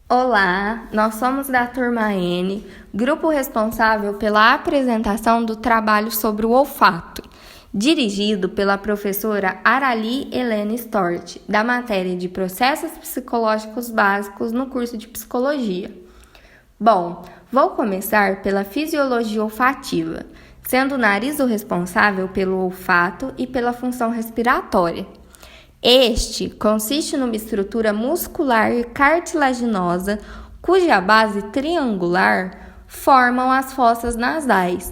Olá, nós somos da turma N, grupo responsável pela apresentação do trabalho sobre o olfato, dirigido pela professora Arali Helena Stort, da matéria de Processos Psicológicos Básicos no curso de Psicologia. Bom, vou começar pela fisiologia olfativa, sendo o nariz o responsável pelo olfato e pela função respiratória. Este consiste numa estrutura muscular e cartilaginosa cuja base triangular formam as fossas nasais.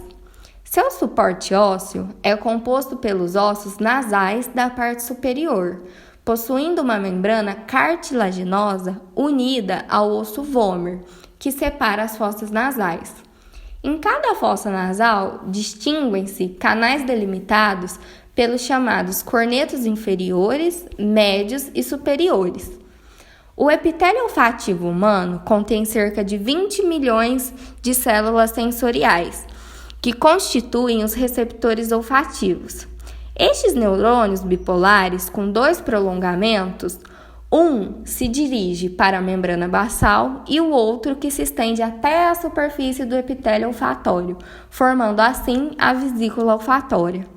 Seu suporte ósseo é composto pelos ossos nasais da parte superior, possuindo uma membrana cartilaginosa unida ao osso vômer, que separa as fossas nasais. Em cada fossa nasal, distinguem-se canais delimitados pelos chamados cornetos inferiores, médios e superiores. O epitélio olfativo humano contém cerca de 20 milhões de células sensoriais, que constituem os receptores olfativos. Estes neurônios bipolares, com dois prolongamentos, um se dirige para a membrana basal e o outro que se estende até a superfície do epitélio olfatório, formando assim a vesícula olfatória.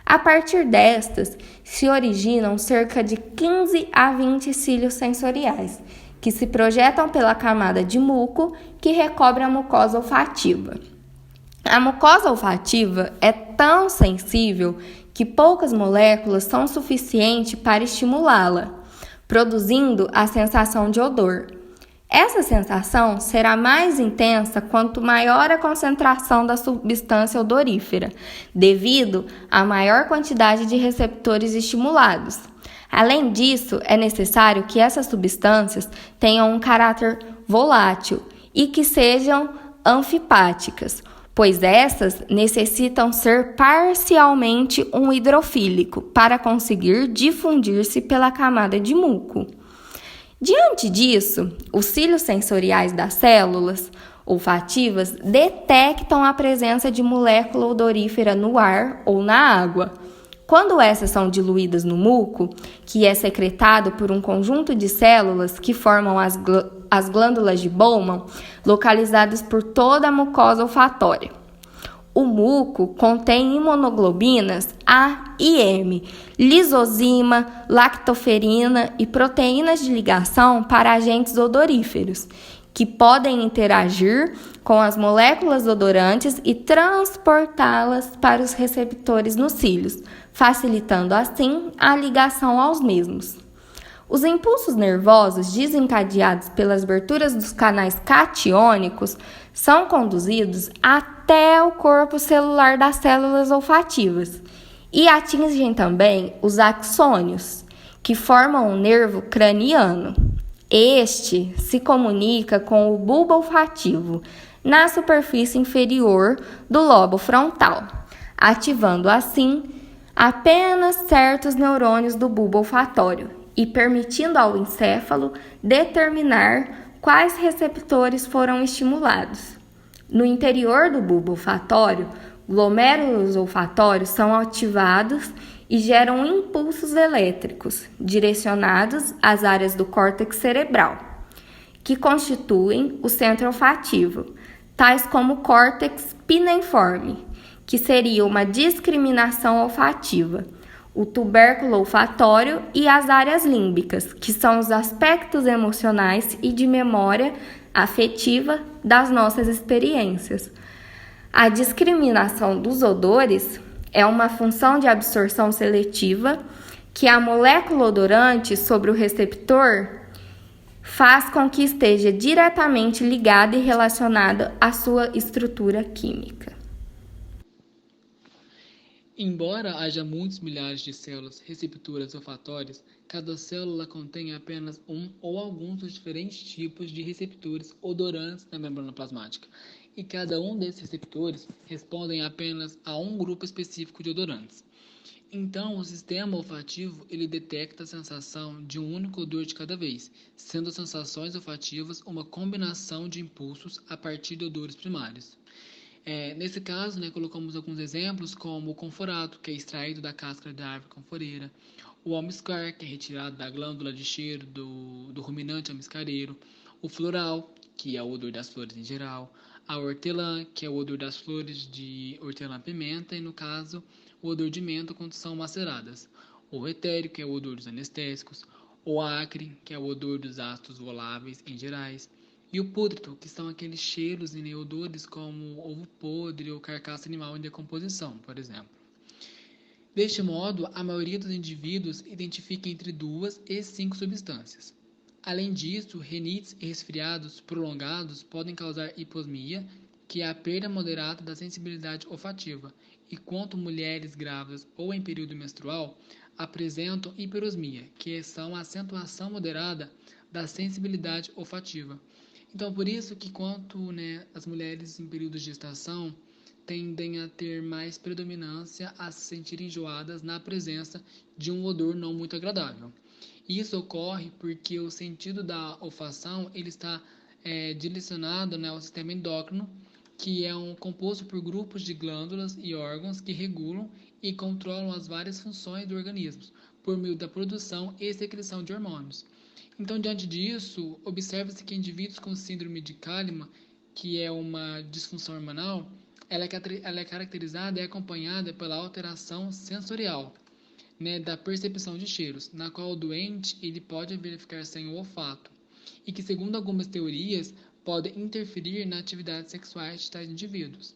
A partir destas, se originam cerca de 15 a 20 cílios sensoriais, que se projetam pela camada de muco que recobre a mucosa olfativa. A mucosa olfativa é tão sensível que poucas moléculas são suficientes para estimulá-la, produzindo a sensação de odor. Essa sensação será mais intensa quanto maior a concentração da substância odorífera, devido à maior quantidade de receptores estimulados. Além disso, é necessário que essas substâncias tenham um caráter volátil e que sejam anfipáticas, pois essas necessitam ser parcialmente um hidrofílico para conseguir difundir-se pela camada de muco. Diante disso, os cílios sensoriais das células olfativas detectam a presença de molécula odorífera no ar ou na água. Quando essas são diluídas no muco, que é secretado por um conjunto de células que formam as glândulas de Bowman, localizadas por toda a mucosa olfatória. O muco contém imunoglobinas A e M, lisozima, lactoferina e proteínas de ligação para agentes odoríferos, que podem interagir com as moléculas odorantes e transportá-las para os receptores nos cílios, facilitando assim a ligação aos mesmos. Os impulsos nervosos desencadeados pelas aberturas dos canais catiônicos são conduzidos até o corpo celular das células olfativas e atingem também os axônios, que formam o nervo craniano. Este se comunica com o bulbo olfativo na superfície inferior do lobo frontal, ativando assim apenas certos neurônios do bulbo olfatório e permitindo ao encéfalo determinar quais receptores foram estimulados. No interior do bulbo olfatório, glomérulos olfatórios são ativados e geram impulsos elétricos direcionados às áreas do córtex cerebral, que constituem o centro olfativo, tais como o córtex pineiforme, que seria uma discriminação olfativa, o tubérculo olfatório e as áreas límbicas, que são os aspectos emocionais e de memória afetiva das nossas experiências. A discriminação dos odores é uma função de absorção seletiva que a molécula odorante sobre o receptor faz com que esteja diretamente ligada e relacionada à sua estrutura química. Embora haja muitos milhares de células receptoras olfatórias, cada célula contém apenas um ou alguns dos diferentes tipos de receptores odorantes na membrana plasmática, e cada um desses receptores respondem apenas a um grupo específico de odorantes. Então, o sistema olfativo ele detecta a sensação de um único odor de cada vez, sendo as sensações olfativas uma combinação de impulsos a partir de odores primários. Nesse caso, colocamos alguns exemplos como o conforato, que é extraído da casca da árvore conforeira, o almiscar, que é retirado da glândula de cheiro do ruminante almiscareiro, o floral, que é o odor das flores em geral, a hortelã, que é o odor das flores de hortelã-pimenta, e no caso, o odor de menta quando são maceradas, o etérico, que é o odor dos anestésicos, o acre, que é o odor dos ácidos voláveis em gerais, e o pútrido, que são aqueles cheiros e odores como ovo podre ou carcaça animal em decomposição, por exemplo. Deste modo, a maioria dos indivíduos identifica entre 2 e 5 substâncias. Além disso, rinites e resfriados prolongados podem causar hiposmia, que é a perda moderada da sensibilidade olfativa, e quanto mulheres grávidas ou em período menstrual apresentam hiperosmia, que são a acentuação moderada da sensibilidade olfativa. Então, por isso que quanto as mulheres em período de gestação tendem a ter mais predominância a se sentir enjoadas na presença de um odor não muito agradável. Isso ocorre porque o sentido da olfação ele está direcionado ao sistema endócrino, que é composto por grupos de glândulas e órgãos que regulam e controlam as várias funções do organismo, por meio da produção e secreção de hormônios. Então, diante disso, observa-se que indivíduos com síndrome de Kallmann, que é uma disfunção hormonal, ela é caracterizada e acompanhada pela alteração sensorial, da percepção de cheiros, na qual o doente ele pode verificar sem o olfato, e que, segundo algumas teorias, pode interferir na atividade sexual de tais indivíduos.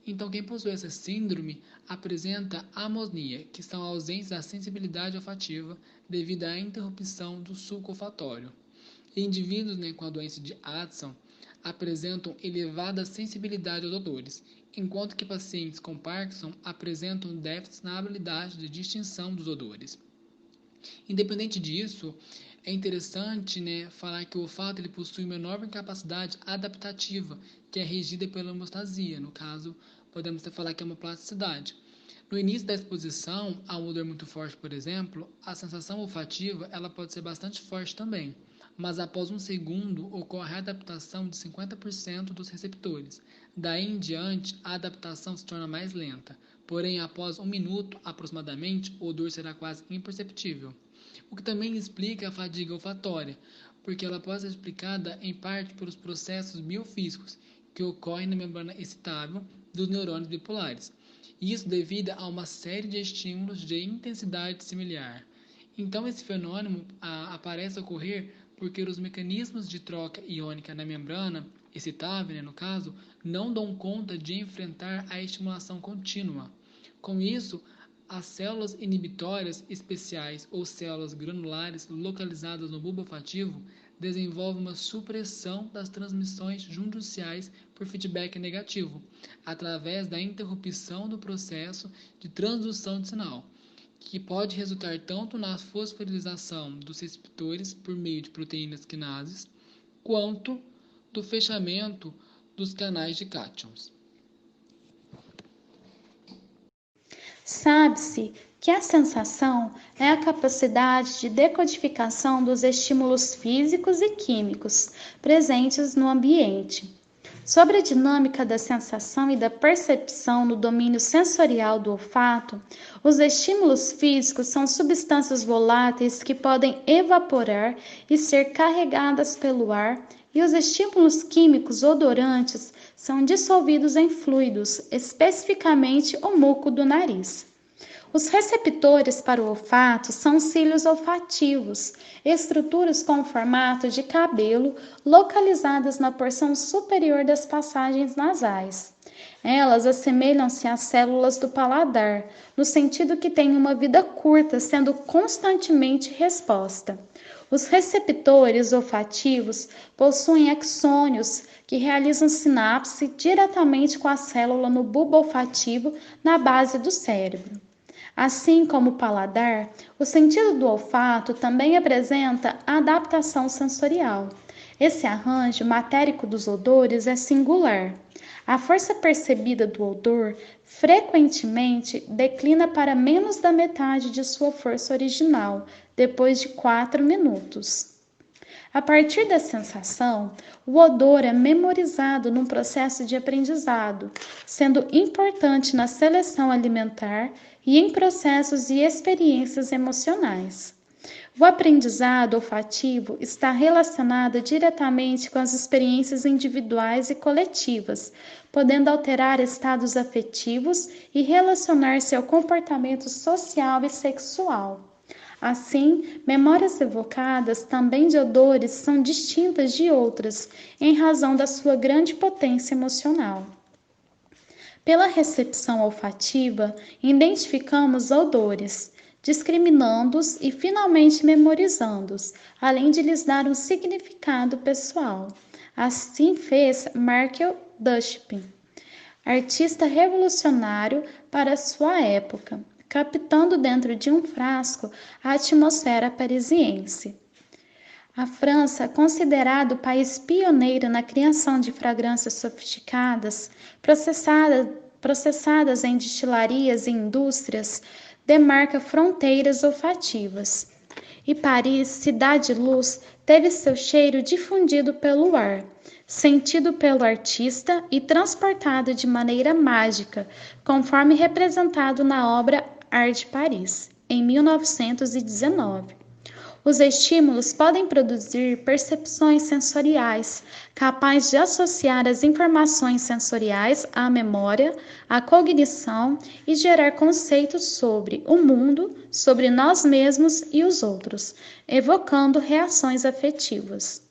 Então, quem possui essa síndrome apresenta amosnia, que são a ausência da sensibilidade olfativa devido à interrupção do sulco olfatório. E indivíduos com a doença de Addison apresentam elevada sensibilidade aos odores, enquanto que pacientes com Parkinson apresentam déficits na habilidade de distinção dos odores. Independente disso, é interessante falar que o olfato ele possui uma enorme capacidade adaptativa, que é regida pela homeostasia. No caso, podemos falar que é uma plasticidade. No início da exposição a um odor muito forte, por exemplo, a sensação olfativa ela pode ser bastante forte também, mas após um segundo ocorre a adaptação de 50% dos receptores. Daí em diante, a adaptação se torna mais lenta, porém após 1 minuto aproximadamente, o odor será quase imperceptível. O que também explica a fadiga olfatória, porque ela pode ser explicada em parte pelos processos biofísicos que ocorrem na membrana excitável dos neurônios bipolares. Isso devido a uma série de estímulos de intensidade similar. Então, esse fenômeno aparece ocorrer porque os mecanismos de troca iônica na membrana excitável, no caso, não dão conta de enfrentar a estimulação contínua. Com isso, as células inibitórias especiais ou células granulares localizadas no bulbo olfativo desenvolvem uma supressão das transmissões judiciais por feedback negativo, através da interrupção do processo de transdução de sinal, que pode resultar tanto na fosforilação dos receptores por meio de proteínas quinases, quanto do fechamento dos canais de cátions. Sabe-se que a sensação é a capacidade de decodificação dos estímulos físicos e químicos presentes no ambiente. Sobre a dinâmica da sensação e da percepção no domínio sensorial do olfato, os estímulos físicos são substâncias voláteis que podem evaporar e ser carregadas pelo ar, e os estímulos químicos odorantes são dissolvidos em fluidos, especificamente o muco do nariz. Os receptores para o olfato são cílios olfativos, estruturas com formato de cabelo localizadas na porção superior das passagens nasais. Elas assemelham-se às células do paladar, no sentido que têm uma vida curta, sendo constantemente resposta. Os receptores olfativos possuem axônios que realizam sinapse diretamente com a célula no bulbo olfativo na base do cérebro. Assim como o paladar, o sentido do olfato também apresenta adaptação sensorial. Esse arranjo matérico dos odores é singular. A força percebida do odor frequentemente declina para menos da metade de sua força original, depois de 4 minutos. A partir da sensação, o odor é memorizado num processo de aprendizado, sendo importante na seleção alimentar e em processos e experiências emocionais. O aprendizado olfativo está relacionado diretamente com as experiências individuais e coletivas, podendo alterar estados afetivos e relacionar-se ao comportamento social e sexual. Assim, memórias evocadas também de odores são distintas de outras, em razão da sua grande potência emocional. Pela recepção olfativa, identificamos odores, discriminando-os e finalmente memorizando-os, além de lhes dar um significado pessoal. Assim fez Marcel Duchamp, artista revolucionário para sua época, captando dentro de um frasco a atmosfera parisiense. A França, considerado o país pioneiro na criação de fragrâncias sofisticadas, processadas em destilarias e indústrias, demarca fronteiras olfativas. E Paris, cidade-luz, teve seu cheiro difundido pelo ar, sentido pelo artista e transportado de maneira mágica, conforme representado na obra Art de Paris, em 1919. Os estímulos podem produzir percepções sensoriais, capazes de associar as informações sensoriais à memória, à cognição e gerar conceitos sobre o mundo, sobre nós mesmos e os outros, evocando reações afetivas.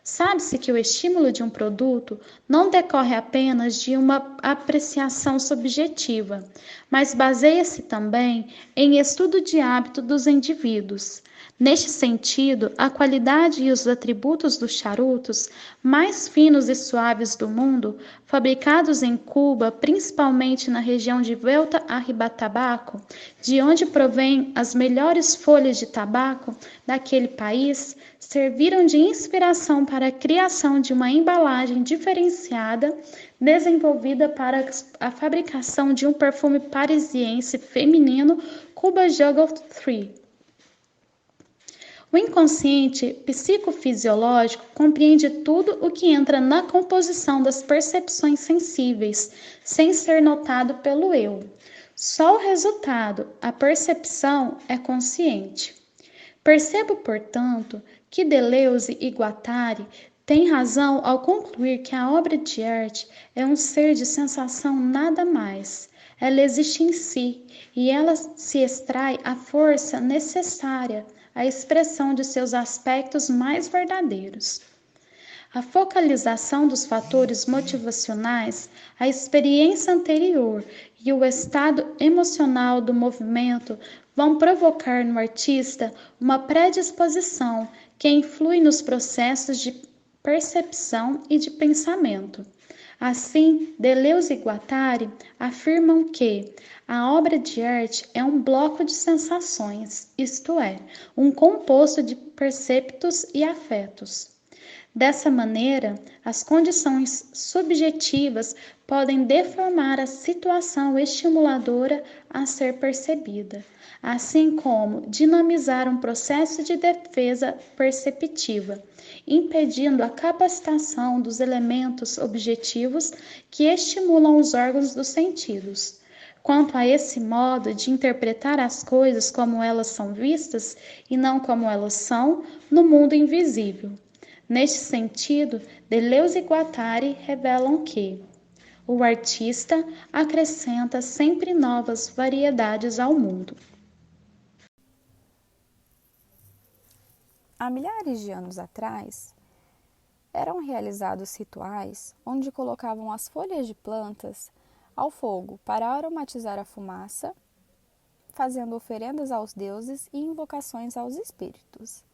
Sabe-se que o estímulo de um produto não decorre apenas de uma apreciação subjetiva, mas baseia-se também em estudo de hábito dos indivíduos. Neste sentido, a qualidade e os atributos dos charutos mais finos e suaves do mundo, fabricados em Cuba, principalmente na região de Vuelta a Ribatabaco, de onde provêm as melhores folhas de tabaco daquele país, serviram de inspiração para a criação de uma embalagem diferenciada, desenvolvida para a fabricação de um perfume parisiense feminino Cuba Juggle 3. O inconsciente psicofisiológico compreende tudo o que entra na composição das percepções sensíveis, sem ser notado pelo eu. Só o resultado, a percepção, é consciente. Percebo, portanto, que Deleuze e Guattari têm razão ao concluir que a obra de arte é um ser de sensação nada mais. Ela existe em si e ela se extrai a força necessária à expressão de seus aspectos mais verdadeiros. A focalização dos fatores motivacionais, a experiência anterior e o estado emocional do movimento vão provocar no artista uma predisposição que influi nos processos de percepção e de pensamento. Assim, Deleuze e Guattari afirmam que a obra de arte é um bloco de sensações, isto é, um composto de perceptos e afetos. Dessa maneira, as condições subjetivas podem deformar a situação estimuladora a ser percebida, assim como dinamizar um processo de defesa perceptiva, impedindo a capacitação dos elementos objetivos que estimulam os órgãos dos sentidos. Quanto a esse modo de interpretar as coisas como elas são vistas e não como elas são no mundo invisível. Neste sentido, Deleuze e Guattari revelam que o artista acrescenta sempre novas variedades ao mundo. Há milhares de anos atrás, eram realizados rituais onde colocavam as folhas de plantas ao fogo para aromatizar a fumaça, fazendo oferendas aos deuses e invocações aos espíritos.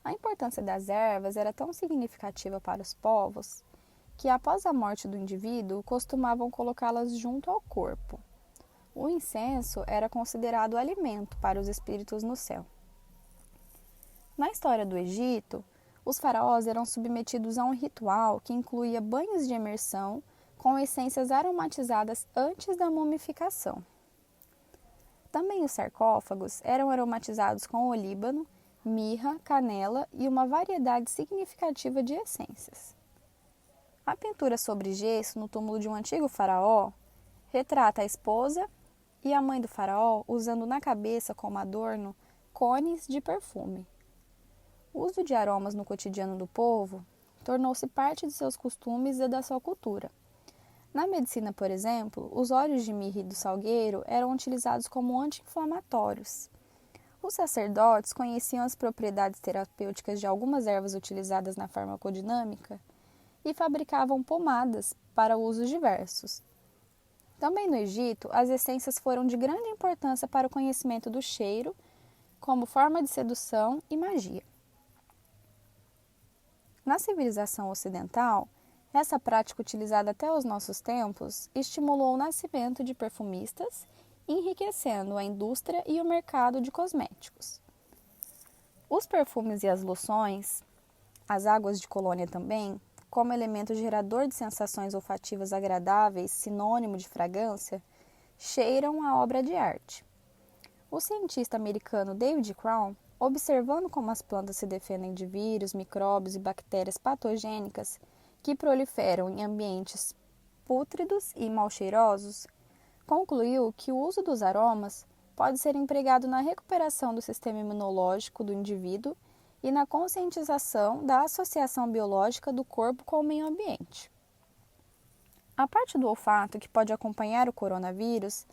A importância das ervas era tão significativa para os povos que, após a morte do indivíduo, costumavam colocá-las junto ao corpo. O incenso era considerado alimento para os espíritos no céu. Na história do Egito, os faraós eram submetidos a um ritual que incluía banhos de imersão com essências aromatizadas antes da mumificação. Também os sarcófagos eram aromatizados com olíbano, mirra, canela e uma variedade significativa de essências. A pintura sobre gesso no túmulo de um antigo faraó retrata a esposa e a mãe do faraó usando na cabeça como adorno cones de perfume. O uso de aromas no cotidiano do povo tornou-se parte de seus costumes e da sua cultura. Na medicina, por exemplo, os óleos de mirra e do salgueiro eram utilizados como anti-inflamatórios. Os sacerdotes conheciam as propriedades terapêuticas de algumas ervas utilizadas na farmacodinâmica e fabricavam pomadas para usos diversos. Também no Egito, as essências foram de grande importância para o conhecimento do cheiro, como forma de sedução e magia. Na civilização ocidental, essa prática utilizada até os nossos tempos estimulou o nascimento de perfumistas, enriquecendo a indústria e o mercado de cosméticos. Os perfumes e as loções, as águas de colônia também, como elemento gerador de sensações olfativas agradáveis, sinônimo de fragrância, cheiram a obra de arte. O cientista americano David Crown, observando como as plantas se defendem de vírus, micróbios e bactérias patogênicas que proliferam em ambientes pútridos e mal cheirosos, concluiu que o uso dos aromas pode ser empregado na recuperação do sistema imunológico do indivíduo e na conscientização da associação biológica do corpo com o meio ambiente. A parte do olfato que pode acompanhar o coronavírus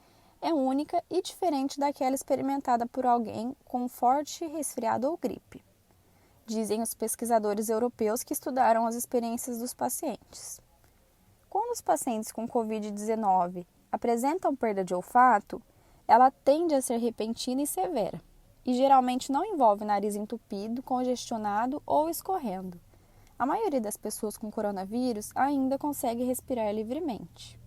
é única e diferente daquela experimentada por alguém com um forte resfriado ou gripe, dizem os pesquisadores europeus que estudaram as experiências dos pacientes. Quando os pacientes com Covid-19 apresentam perda de olfato, ela tende a ser repentina e severa, e geralmente não envolve nariz entupido, congestionado ou escorrendo. A maioria das pessoas com coronavírus ainda consegue respirar livremente.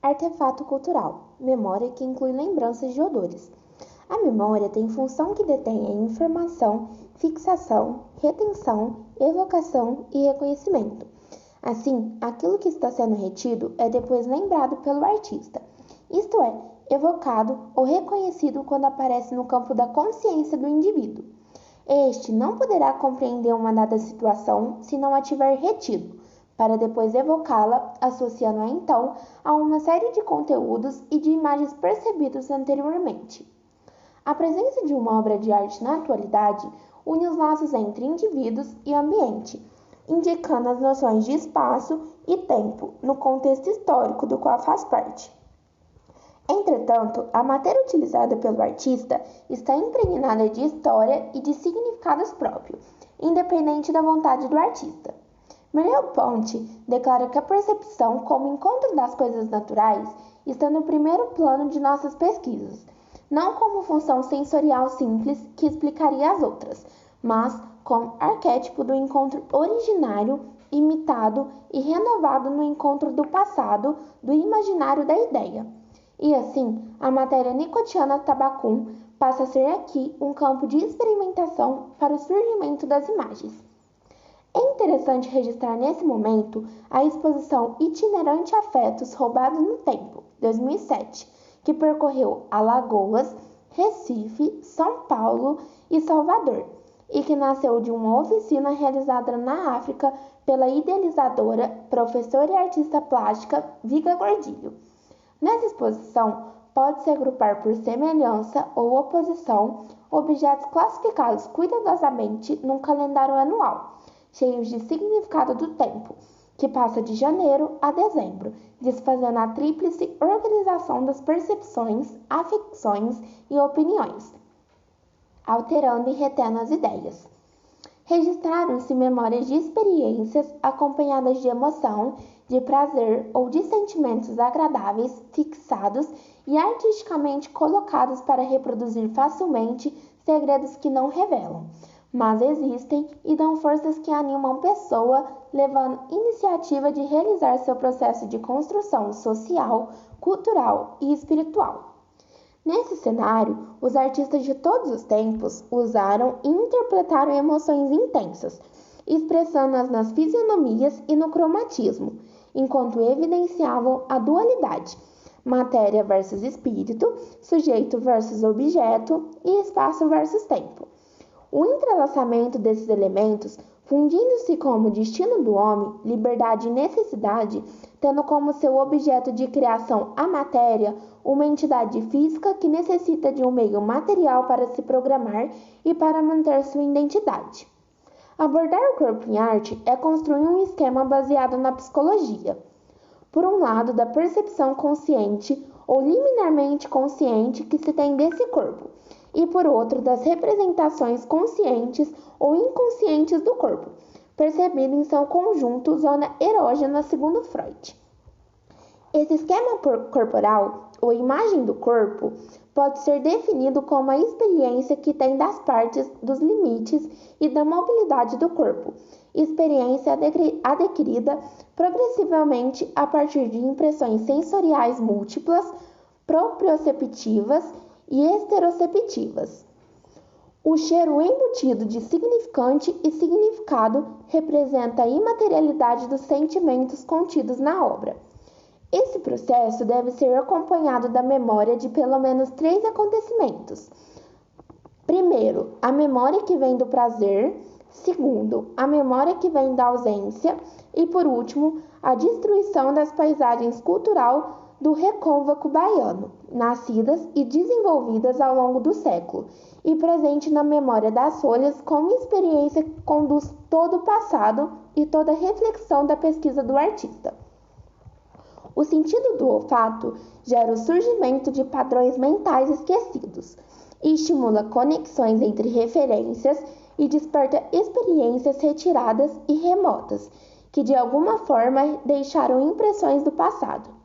Artefato cultural. Memória que inclui lembranças de odores. A memória tem função que detém a informação, fixação, retenção, evocação e reconhecimento. Assim, aquilo que está sendo retido é depois lembrado pelo artista, isto é, evocado ou reconhecido quando aparece no campo da consciência do indivíduo. Este não poderá compreender uma dada situação se não a tiver retido, para depois evocá-la, associando-a então a uma série de conteúdos e de imagens percebidos anteriormente. A presença de uma obra de arte na atualidade une os laços entre indivíduos e ambiente, indicando as noções de espaço e tempo no contexto histórico do qual faz parte. Entretanto, a matéria utilizada pelo artista está impregnada de história e de significados próprios, independente da vontade do artista. Merleau-Ponty declara que a percepção como encontro das coisas naturais está no primeiro plano de nossas pesquisas, não como função sensorial simples que explicaria as outras, mas como arquétipo do encontro originário, imitado e renovado no encontro do passado, do imaginário da ideia. E assim, a matéria nicotiana tabacum passa a ser aqui um campo de experimentação para o surgimento das imagens. É interessante registrar nesse momento a exposição Itinerante Afetos Roubados no Tempo, 2007, que percorreu Alagoas, Recife, São Paulo e Salvador, e que nasceu de uma oficina realizada na África pela idealizadora, professora e artista plástica Viga Gordilho. Nessa exposição, pode-se agrupar por semelhança ou oposição objetos classificados cuidadosamente num calendário anual, cheios de significado do tempo, que passa de janeiro a dezembro, desfazendo a tríplice organização das percepções, afecções e opiniões, alterando e retendo as ideias. Registraram-se memórias de experiências acompanhadas de emoção, de prazer ou de sentimentos agradáveis, fixados e artisticamente colocados para reproduzir facilmente segredos que não revelam, mas existem e dão forças que animam a pessoa, levando iniciativa de realizar seu processo de construção social, cultural e espiritual. Nesse cenário, os artistas de todos os tempos usaram e interpretaram emoções intensas, expressando-as nas fisionomias e no cromatismo, enquanto evidenciavam a dualidade, matéria versus espírito, sujeito versus objeto e espaço versus tempo. O entrelaçamento desses elementos fundindo-se como destino do homem, liberdade e necessidade, tendo como seu objeto de criação a matéria, uma entidade física que necessita de um meio material para se programar e para manter sua identidade. Abordar o corpo em arte é construir um esquema baseado na psicologia. Por um lado, da percepção consciente ou liminarmente consciente que se tem desse corpo, e por outro, das representações conscientes ou inconscientes do corpo, percebido em seu conjunto zona erógena segundo Freud. Esse esquema corporal, ou imagem do corpo, pode ser definido como a experiência que tem das partes, dos limites e da mobilidade do corpo, experiência adquirida progressivamente a partir de impressões sensoriais múltiplas, proprioceptivas e esteroceptivas. O cheiro embutido de significante e significado representa a imaterialidade dos sentimentos contidos na obra. Esse processo deve ser acompanhado da memória de pelo menos 3 acontecimentos. Primeiro, a memória que vem do prazer. Segundo, a memória que vem da ausência. E, por último, a destruição das paisagens cultural do recôncavo baiano, nascidas e desenvolvidas ao longo do século, e presente na memória das folhas como experiência que conduz todo o passado e toda a reflexão da pesquisa do artista. O sentido do olfato gera o surgimento de padrões mentais esquecidos e estimula conexões entre referências e desperta experiências retiradas e remotas, que de alguma forma deixaram impressões do passado.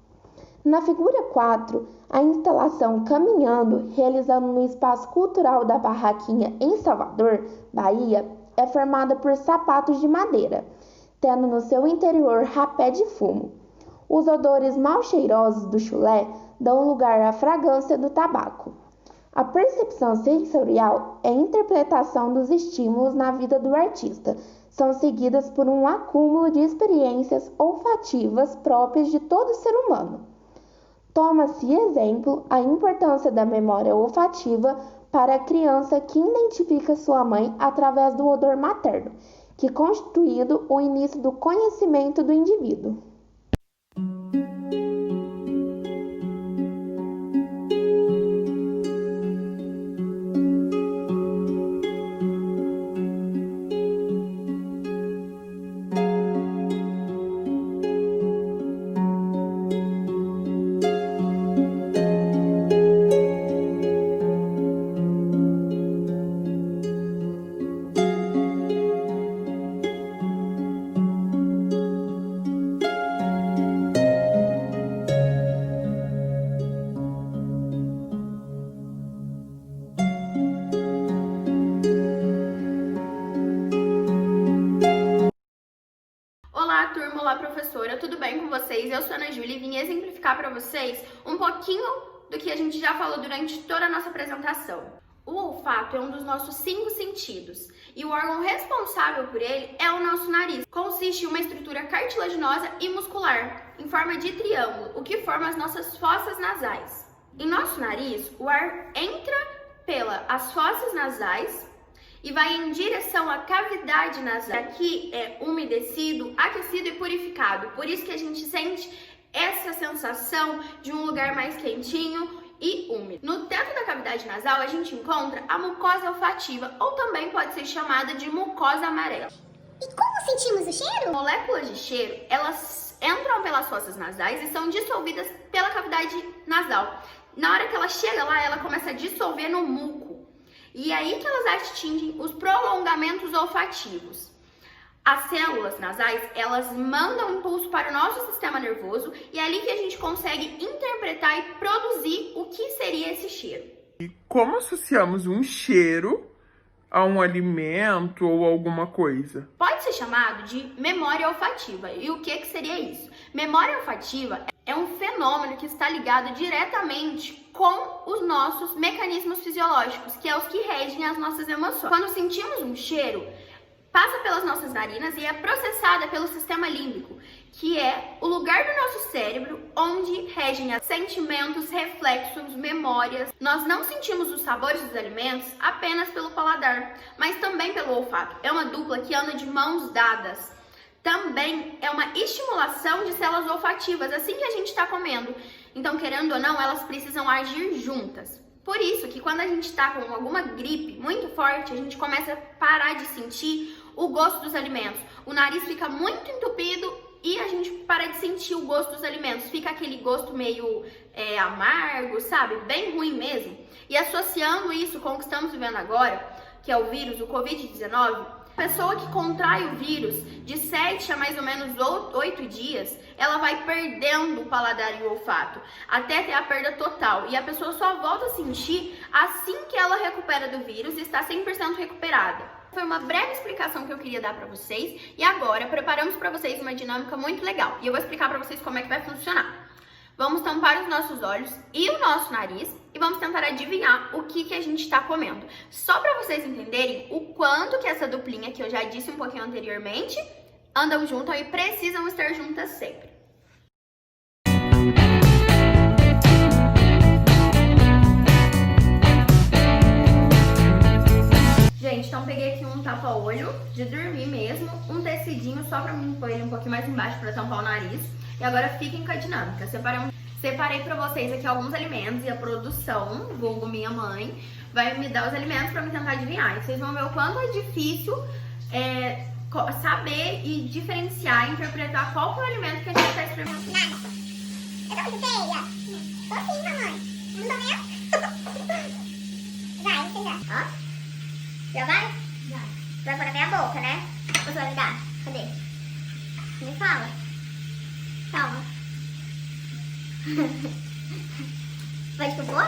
Na figura 4, a instalação Caminhando, realizando no Espaço Cultural da Barraquinha em Salvador, Bahia, é formada por sapatos de madeira, tendo no seu interior rapé de fumo. Os odores mal cheirosos do chulé dão lugar à fragrância do tabaco. A percepção sensorial é a interpretação dos estímulos na vida do artista. São seguidas por um acúmulo de experiências olfativas próprias de todo ser humano. Toma-se exemplo a importância da memória olfativa para a criança que identifica sua mãe através do odor materno, que constituído o início do conhecimento do indivíduo. Olá, turma! Olá, professora! Tudo bem com vocês? Eu sou a Ana Júlia e vim exemplificar para vocês um pouquinho do que a gente já falou durante toda a nossa apresentação. O olfato é um dos nossos 5 sentidos e o órgão responsável por ele é o nosso nariz. Consiste em uma estrutura cartilaginosa e muscular, em forma de triângulo, o que forma as nossas fossas nasais. Em nosso nariz, o ar entra pelas fossas nasais e vai em direção à cavidade nasal. Aqui é umedecido, aquecido e purificado. Por isso que a gente sente essa sensação de um lugar mais quentinho e úmido. No teto da cavidade nasal, a gente encontra a mucosa olfativa, ou também pode ser chamada de mucosa amarela. E como sentimos o cheiro? Moléculas de cheiro, elas entram pelas fossas nasais e são dissolvidas pela cavidade nasal. Na hora que ela chega lá, ela começa a dissolver no muco. E é aí que elas atingem os prolongamentos olfativos. As células nasais, elas mandam impulso para o nosso sistema nervoso e é ali que a gente consegue interpretar e produzir o que seria esse cheiro. E como associamos um cheiro a um alimento ou alguma coisa? Pode ser chamado de memória olfativa. E o que seria isso? Memória olfativa é um fenômeno que está ligado diretamente com os nossos mecanismos fisiológicos, que é os que regem as nossas emoções. Quando sentimos um cheiro, passa pelas nossas narinas e é processada pelo sistema límbico, que é o lugar do nosso cérebro onde regem sentimentos, reflexos, memórias. Nós não sentimos os sabores dos alimentos apenas pelo paladar, mas também pelo olfato. É uma dupla que anda de mãos dadas. Também é uma estimulação de células olfativas assim que a gente está comendo. Então, querendo ou não, elas precisam agir juntas. Por isso que quando a gente está com alguma gripe muito forte, a gente começa a parar de sentir o gosto dos alimentos. O nariz fica muito entupido e a gente para de sentir o gosto dos alimentos. Fica aquele gosto meio amargo, sabe? Bem ruim mesmo. E associando isso com o que estamos vivendo agora, que é o vírus, o Covid-19, a pessoa que contrai o vírus de 7 a mais ou menos 8 dias, ela vai perdendo o paladar e o olfato, até ter a perda total. E a pessoa só volta a sentir assim que ela recupera do vírus e está 100% recuperada. Foi uma breve explicação que eu queria dar para vocês. E agora, preparamos para vocês uma dinâmica muito legal. E eu vou explicar para vocês como é que vai funcionar. Vamos tampar os nossos olhos e o nosso nariz e vamos tentar adivinhar o que a gente está comendo. Só para vocês entenderem o quanto que essa duplinha, que eu já disse um pouquinho anteriormente, andam juntas e precisam estar juntas sempre. Gente, então peguei aqui um tapa-olho de dormir mesmo, um tecidinho só pra mim pôr ele um pouquinho mais embaixo pra tampar o nariz. E agora fiquem com a dinâmica. Separei pra vocês aqui alguns alimentos e a produção, vulgo minha mãe, vai me dar os alimentos pra me tentar adivinhar. E vocês vão ver o quanto é difícil saber e diferenciar, interpretar qual que é o alimento que a gente tá experimentando. Nada. Eu tô muito feia. Tô sim, mamãe. Não tô mesmo? Vai, você já. Ó. Já vai? Já. Vai pôr na minha boca, né? Você vai me dar? Cadê? Me fala. Calma. Vai de popô?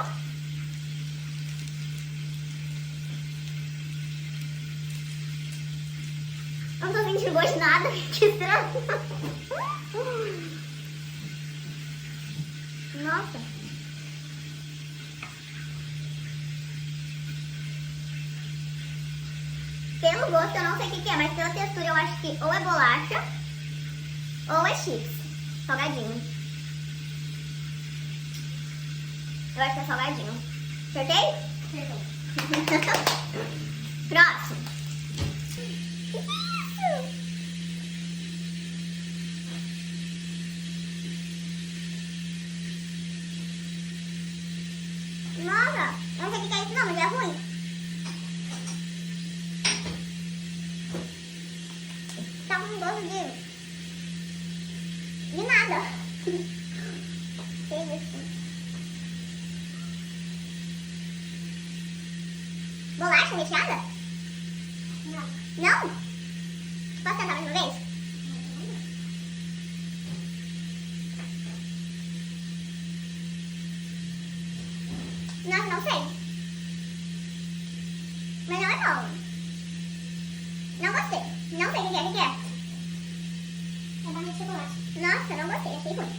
Não tô sentindo gosto de nada. Que estranho. Nossa. Pelo gosto eu não sei o que é, mas pela textura eu acho que ou é bolacha ou é chips. Salgadinho. Eu acho que é salgadinho. Acertei? Acertou. Próximo. Que isso? Nossa, eu não sei o que é isso não, mas é ruim. Tá com gosto de nada. Que isso? Bolacha recheada? Não. Não? Posso tentar mais uma vez? Nossa, não sei. Mas não é bom. Não gostei. Não sei o que é. É barra de chocolate. Nossa, não gostei. Achei ruim.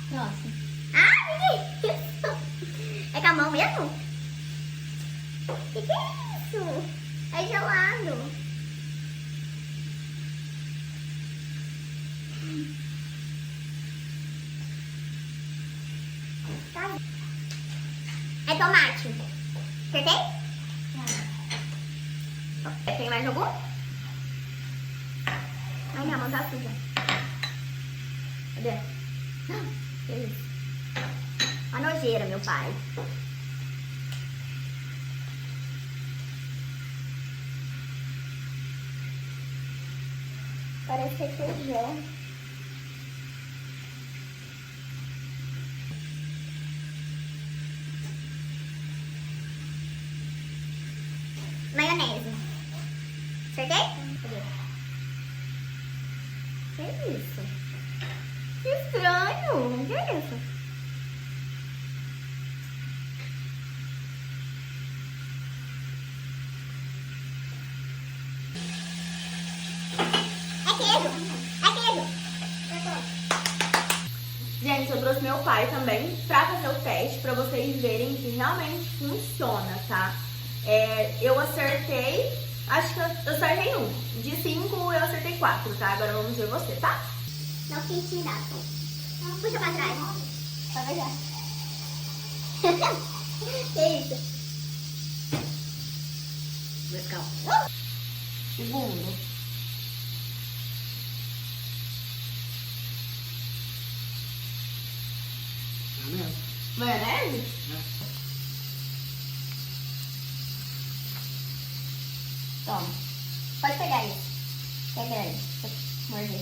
Próximo. Ah, que isso? É com a mão mesmo? Que é isso? É gelado. Tá. É tomate. Acertei? Tem mais algum? Ai, minha mão tá suja. Cadê? Que isso? Uma nojeira, meu pai. Parece feijão. Maionese. Acertei? Cadê? Que isso? Que estranho. O que é isso? Gente, eu trouxe meu pai também pra fazer o teste, pra vocês verem que realmente funciona, tá? Eu acertei, acho que eu acertei 1. De 5 eu acertei 4, tá? Agora vamos ver você, tá? Não fiquei intimidado. Puxa pra trás. Pra ver já. Que isso? Vertical. Segundo. Maionese. Maionese? Toma. Pode pegar aí. Que é grande. Pra morder.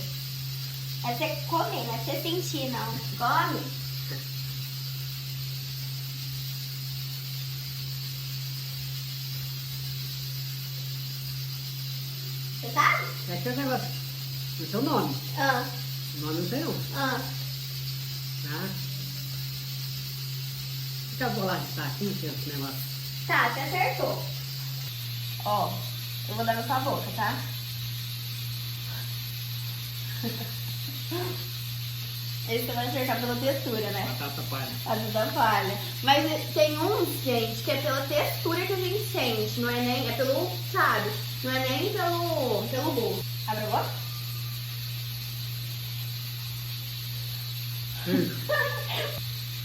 É pra você comer, não é pra você sentir, não. Come. Você sabe? É aquele negócio. O seu nome. Ah, O nome não sei não. ah. Tá? Fica a bolacha de saquinho, que é esse negócio. Tá, você acertou. Ó, eu vou dar na sua boca, tá? Esse você vai acertar pela textura, né? Batata palha. Batata palha. Mas tem uns, gente, que é pela textura que a gente sente. Não é nem... É pelo, sabe? Não é nem pelo gosto. Abre a boca?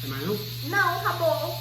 Tem mais não? Não, acabou.